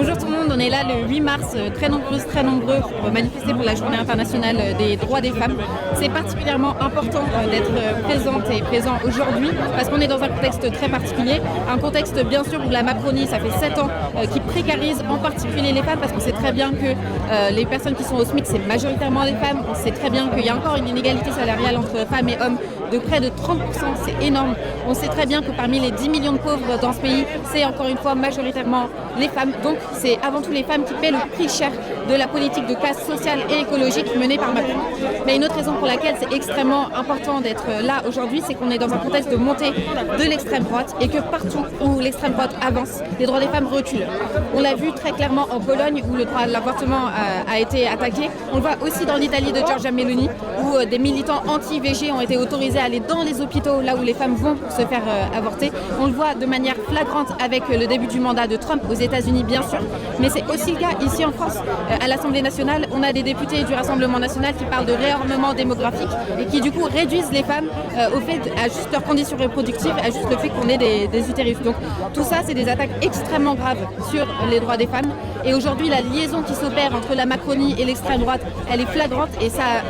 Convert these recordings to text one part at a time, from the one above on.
Bonjour tout le monde, on est là le 8 mars, très nombreuses, très nombreux pour manifester pour la Journée internationale des droits des femmes. C'est particulièrement important d'être présente et présent aujourd'hui parce qu'on est dans un contexte très particulier, un contexte bien sûr où la Macronie, ça fait 7 ans, qui précarise en particulier les femmes parce qu'on sait très bien que les personnes qui sont au SMIC, c'est majoritairement des femmes. On sait très bien qu'il y a encore une inégalité salariale entre femmes et hommes de près de 30%, c'est énorme. On sait très bien que parmi les 10 millions de pauvres dans ce pays, c'est encore une fois majoritairement les femmes. Donc c'est avant tout les femmes qui paient le prix cher de la politique de casse sociale et écologique menée par Macron. Mais une autre raison pour laquelle c'est extrêmement important d'être là aujourd'hui, c'est qu'on est dans un contexte de montée de l'extrême droite et que partout où l'extrême droite avance, les droits des femmes reculent. On l'a vu très clairement en Pologne où le droit de l'avortement a été attaqué. On le voit aussi dans l'Italie de Giorgia Meloni où des militants anti-IVG ont été autorisés à aller dans les hôpitaux là où les femmes vont pour se faire avorter. On le voit de manière flagrante avec le début du mandat de Trump aux États-Unis bien sûr, mais c'est aussi le cas ici en France. À l'Assemblée nationale, on a des députés du Rassemblement national qui parlent de réarmement démographique et qui du coup réduisent les femmes au fait à juste leurs conditions reproductives, à juste le fait qu'on ait des utérus. Donc tout ça, c'est des attaques extrêmement graves sur les droits des femmes. Et aujourd'hui, la liaison qui s'opère entre la Macronie et l'extrême droite, elle est flagrante et ça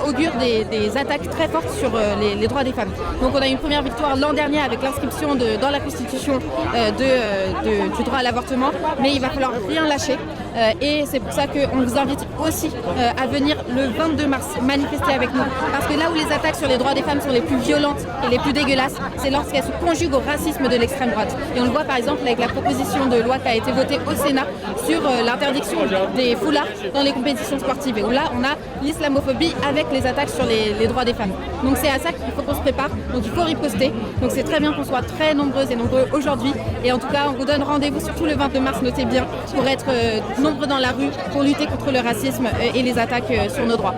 augure des attaques très fortes sur les droits des femmes. Donc on a eu une première victoire l'an dernier avec l'inscription dans la Constitution du droit à l'avortement, mais il va falloir rien lâcher. Et c'est pour ça qu'on vous invite aussi à venir le 22 mars manifester avec nous. Parce que là où les attaques sur les droits des femmes sont les plus violentes et les plus dégueulasses, c'est lorsqu'elles se conjuguent au racisme de l'extrême droite. Et on le voit par exemple avec la proposition de loi qui a été votée au Sénat sur l'interdiction des foulards dans les compétitions sportives. Et où là, on a l'islamophobie avec les attaques sur les droits des femmes. Donc c'est à ça qu'il faut qu'on se prépare, donc il faut riposter. Donc c'est très bien qu'on soit très nombreuses et nombreux aujourd'hui. Et en tout cas, on vous donne rendez-vous surtout le 22 mars, notez bien, pour être nombreux dans la rue, pour lutter contre le racisme et les attaques sur nos droits.